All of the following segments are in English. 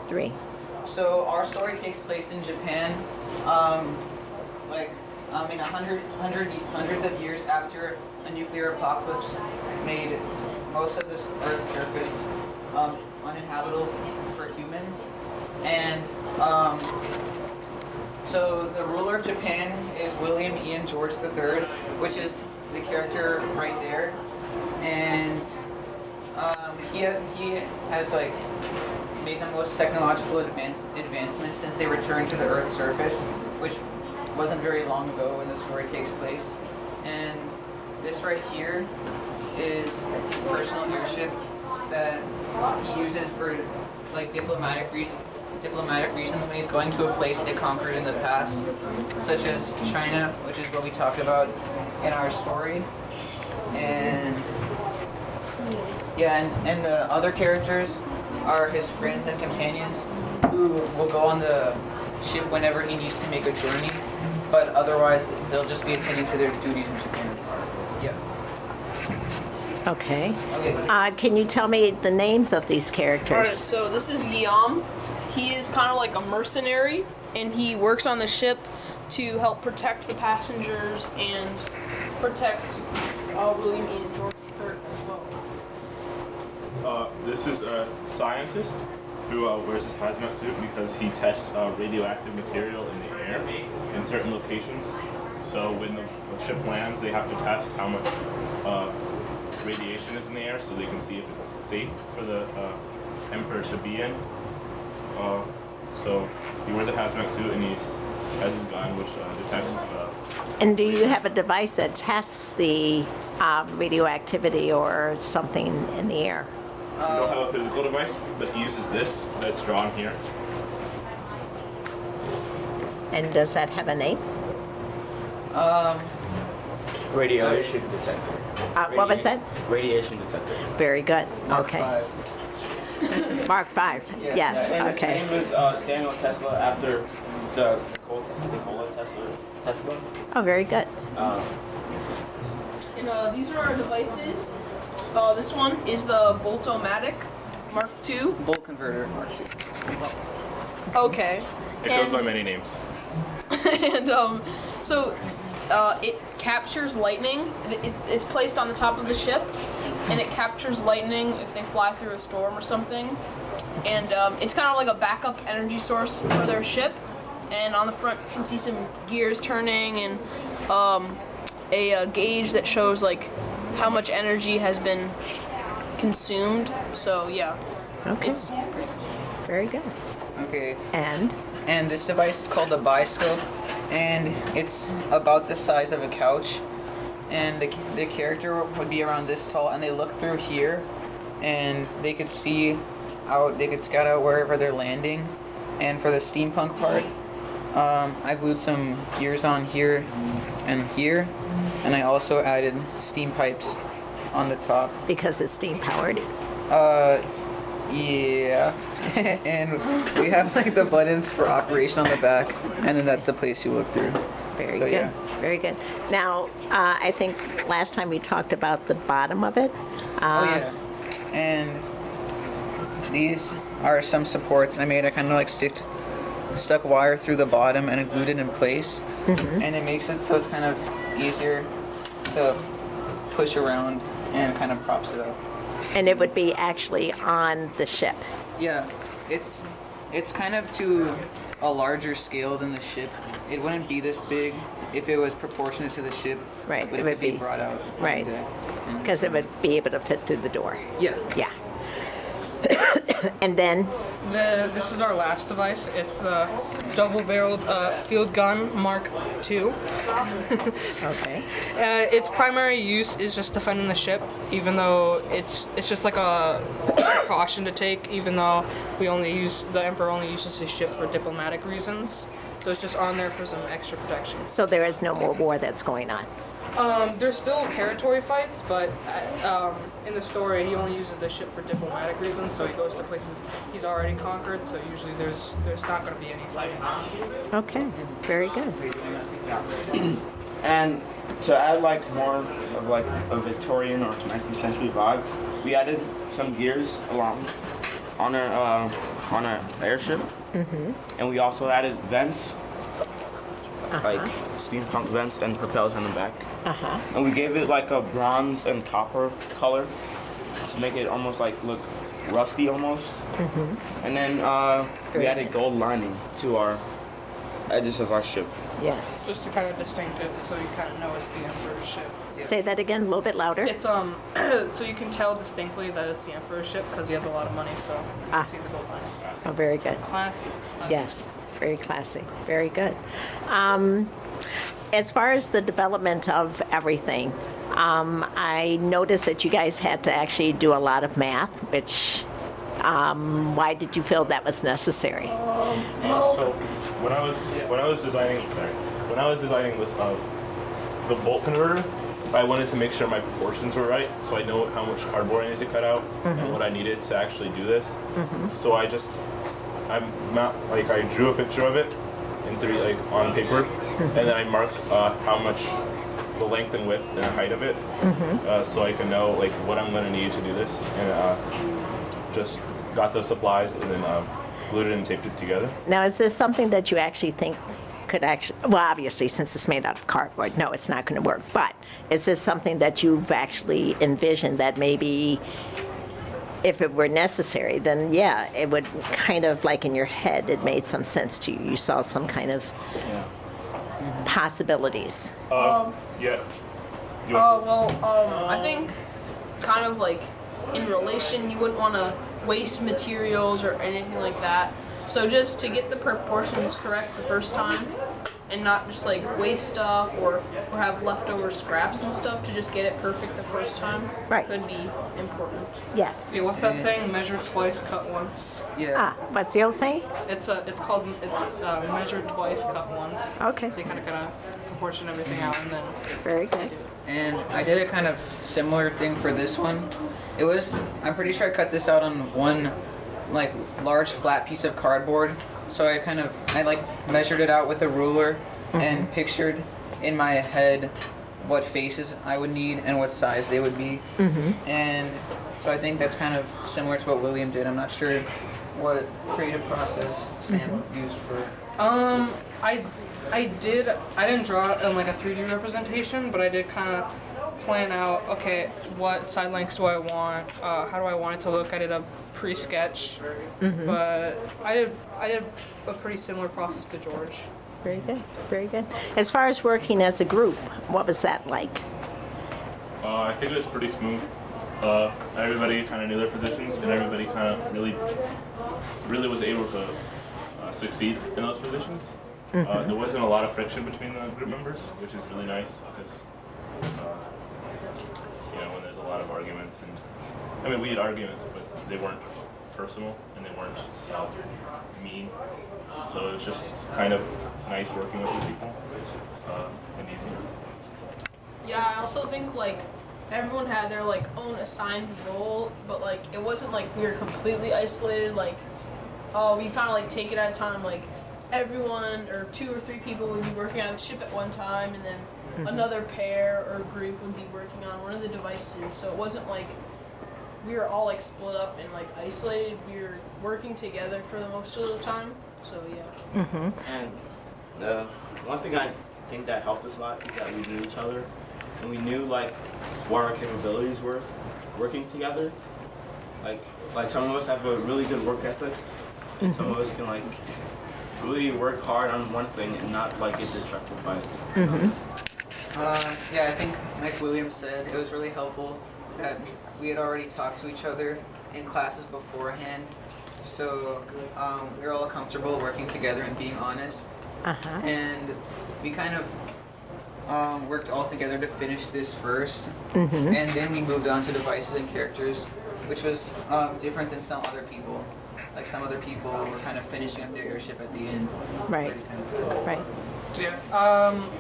3. So our story takes place in Japan, in hundreds of years after a nuclear apocalypse made most of this Earth's surface uninhabitable for humans. And so the ruler of Japan is William Ian George III, which is the character right there. And he has made the most technological advancements since they returned to the Earth's surface, which wasn't very long ago when the story takes place. And this right here is personal airship that he uses for diplomatic reasons when he's going to a place they conquered in the past, such as China, which is what we talked about in our story. And and the other characters are his friends and companions who will go on the ship whenever he needs to make a journey, but otherwise they'll just be attending to their duties in Japan. So, yeah. Okay. Can you tell me the names of these characters? Alright, so this is Yam. He is kind of like a mercenary, and he works on the ship to help protect the passengers and protect William Ian George III as well. This is a scientist who wears his hazmat suit because he tests radioactive material in the air in certain locations. So when the ship lands, they have to test how much radiation is in the air so they can see if it's safe for the Emperor to be in. So he wears a hazmat suit and he has his gun which detects. And do you have a device that tests the radioactivity or something in the air? We don't have a physical device, but he uses this that's drawn here. And does that have a name? Radiation detector. What was that? Radiation detector. Very good. Mark Okay. V. Mark 5. Yeah. Yes. And Okay. his name is Samuel Tesla after the Nikola Tesla. Oh, very good. And these are our devices. This one is the Boltomatic Mark II. Bolt converter Mark II. Okay. It goes by many names. And it captures lightning. It's placed on the top of the ship, and it captures lightning if they fly through a storm or something. And it's kind of like a backup energy source for their ship. And on the front, you can see some gears turning and a gauge that shows how much energy has been consumed. So yeah. Okay. It's Very good. Okay. And this device is called a biscope, and it's about the size of a couch. And the character would be around this tall, and they look through here, and they could see out. They could scout out wherever they're landing. And for the steampunk part, I glued some gears on here and here, and I also added steam pipes on the top. because it's steam powered. Yeah. And we have the buttons for operation on the back, and then that's the place you look through. Very So, good. yeah. Very good. Now, I think last time we talked about the bottom of it. Oh yeah. And these are some supports I made. I kind of stuck wire through the bottom and I glued it in place. Mm-hmm. And it makes it so it's kind of easier to push around and kind of props it up. And it would be actually on the ship. Yeah, it's kind of to a larger scale than the ship. It wouldn't be this big if it was proportionate to the ship. Right, But it it would could be be- brought out. on right. deck. And- Because it would be able to fit through the door. Yeah. Yeah. And then, This is our last device. It's the double-barreled field gun Mark II. okay. Its primary use is just defending the ship, even though it's just like a precaution to take. Even though the Emperor only uses his ship for diplomatic reasons, so it's just on there for some extra protection. So there is no more war that's going on. There's still territory fights, but in the story he only uses the ship for diplomatic reasons. So he goes to places he's already conquered. So usually there's not going to be any fighting. Okay. Very good. And to add more of a Victorian or 19th century vibe, we added some gears along on our on an airship. And we also added vents, like steampunk vents and propellers on the back. And we gave it like a bronze and copper color to make it almost like look rusty almost. And then we added gold lining to our edges of our ship. Yes. Just to kind of distinct it, so you kind of know it's the Emperor's ship. Say that again, a little bit louder. It's so you can tell distinctly that it's the Emperor's ship because he has a lot of money, so you can see the gold lining. Oh, very good. Classy. Yes, very classy. Very good. As far as the development of everything, I noticed that you guys had to actually do a lot of math, which, why did you feel that was necessary? So when I was designing this the bolt converter, I wanted to make sure my proportions were right, so I know how much cardboard I needed to cut out and what I needed to actually do this. So I drew a picture of it on paper, and then I marked how much the length and width and the height of it, so I can know like what I'm going to need to do this, and just got the supplies and then glued it and taped it together. Now, is this something that you actually think could actually, well, obviously, since it's made out of cardboard, no, it's not going to work, but is this something that you've actually envisioned that maybe if it were necessary, then yeah, it would kind of like in your head, it made some sense to you. You saw some kind of possibilities. Yeah. I think kind of like in relation, you wouldn't want to waste materials or anything like that. So just to get the proportions correct the first time and not just like waste stuff or have leftover scraps and stuff, to just get it perfect the first time could be important. Yes. Yeah, what's that saying? Measure twice, cut once. Yeah. What's the old saying? It's measure twice, cut once. Okay. So you kind of proportion everything out and then Very good. And I did a kind of similar thing for this one. I'm pretty sure I cut this out on one like large flat piece of cardboard. So I measured it out with a ruler and pictured in my head what faces I would need and what size they would be. And so I think that's kind of similar to what William did. I'm not sure what creative process Sam used for I didn't draw it in like a 3D representation, but I did kind of plan out, okay, what side lengths do I want, how do I want it to look. I did a pre-sketch, but I did a pretty similar process to George. Very good. Very good. As far as working as a group, what was that like? I think it was pretty smooth. Everybody kind of knew their positions, and everybody kind of really was able to succeed in those positions. There wasn't a lot of friction between the group members, which is really nice because when there's a lot of arguments, and we had arguments, but they weren't personal and they weren't mean. So it was just kind of nice working with the people and easy. Yeah, I also think like everyone had their like own assigned role, but like it wasn't like we were completely isolated. Like, we kind of like take it at a time. Like everyone or 2 or 3 people would be working on the ship at one time, and then another pair or group would be working on one of the devices. So it wasn't like we were all like split up and like isolated. We were working together for the most of the time. So yeah. And the one thing I think that helped us a lot is that we knew each other, and we knew like what our capabilities were working together. Like some of us have a really good work ethic, and some of us can like really work hard on one thing and not like get distracted by it. Yeah, I think like William said, it was really helpful that we had already talked to each other in classes beforehand, so we were all comfortable working together and being honest. And we kind of worked all together to finish this first, and then we moved on to devices and characters, which was different than some other people. Like some other people were kind of finishing up their airship at the end. Right. Right. Yeah,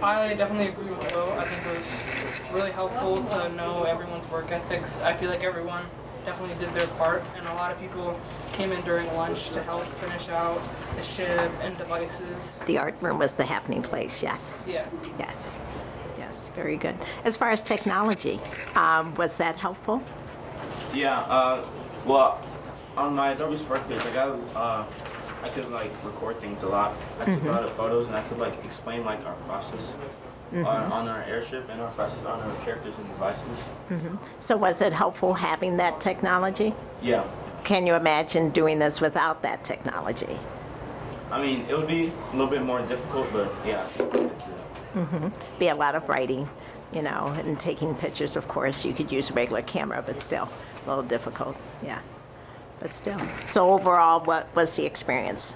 I definitely agree with Will. I think it was really helpful to know everyone's work ethics. I feel like everyone definitely did their part, and a lot of people came in during lunch to help finish out the ship and devices. The art room was the happening place, yes. Yeah. Yes. Yes, very good. As far as technology, was that helpful? Yeah, well, On my Adobe Spark page, I could like record things a lot. I took a lot of photos and I could like explain like our process on our airship and our process on our characters and devices. So was it helpful having that technology? Yeah. Can you imagine doing this without that technology? I mean, it would be a little bit more difficult, but yeah. I think I could do that. Be a lot of writing, you know, and taking pictures, of course. You could use a regular camera, but still a little difficult, yeah. But still. So overall, what was the experience?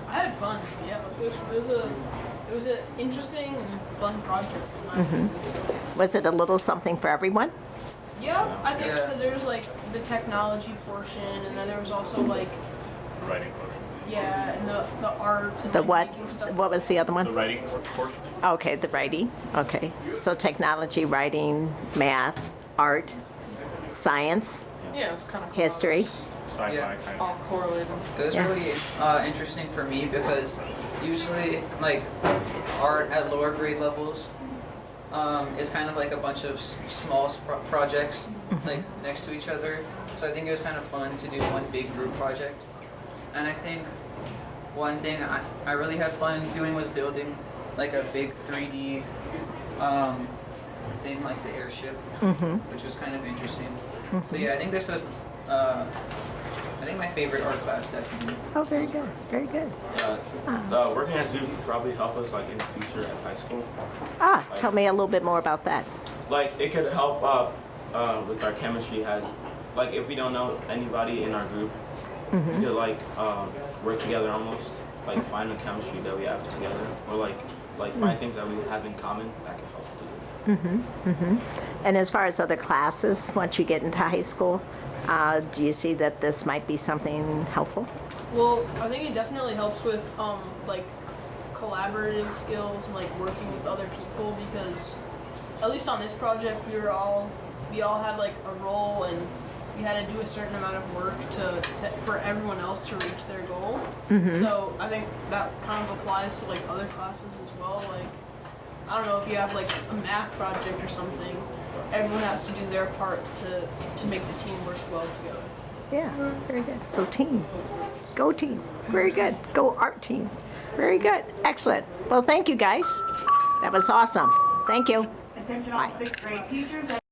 I had fun. Yeah, it was an interesting and fun project. In my opinion, so. Was it a little something for everyone? Yeah, I think Yeah. because there was like the technology portion, and then there was also like Writing portion. yeah, and the art and The like, what? making stuff. What was the other The one? writing portion. Okay, the writing. Okay. So technology, writing, math, art, science, Yeah, it was kind of history. Sci-fi Yeah. kind all of. correlated. It was Yeah. really interesting for me because usually, like, art at lower grade levels is kind of like a bunch of small projects, like, next to each other. So I think it was kind of fun to do one big group project. And I think one thing I really had fun doing was building, like, a big 3D thing, like the airship, which was kind of interesting. So yeah, I think this was, I think my favorite art class, definitely. Oh, very good. Very good. Yeah. Working at zoo could probably help us like in the future at high school. Tell me a little bit more about that. Like it could help with our chemistry. Has like if we don't know anybody in our group, we could like work together almost. Like find the chemistry that we have together, or like find things that we have in common that can help do. And as far as other classes, once you get into high school, do you see that this might be something helpful? Well, I think it definitely helps with like collaborative skills and like working with other people because at least on this project we all had like a role and we had to do a certain amount of work for everyone else to reach their goal. So I think that kind of applies to like other classes as well. Like I don't know if you have like a math project or something, everyone has to do their part to make the team work well together. Yeah, very good. So team. Go team. Very good. Go art team. Very good. Excellent. Well, thank you guys. That was awesome. Thank you. Attention all sixth grade teachers.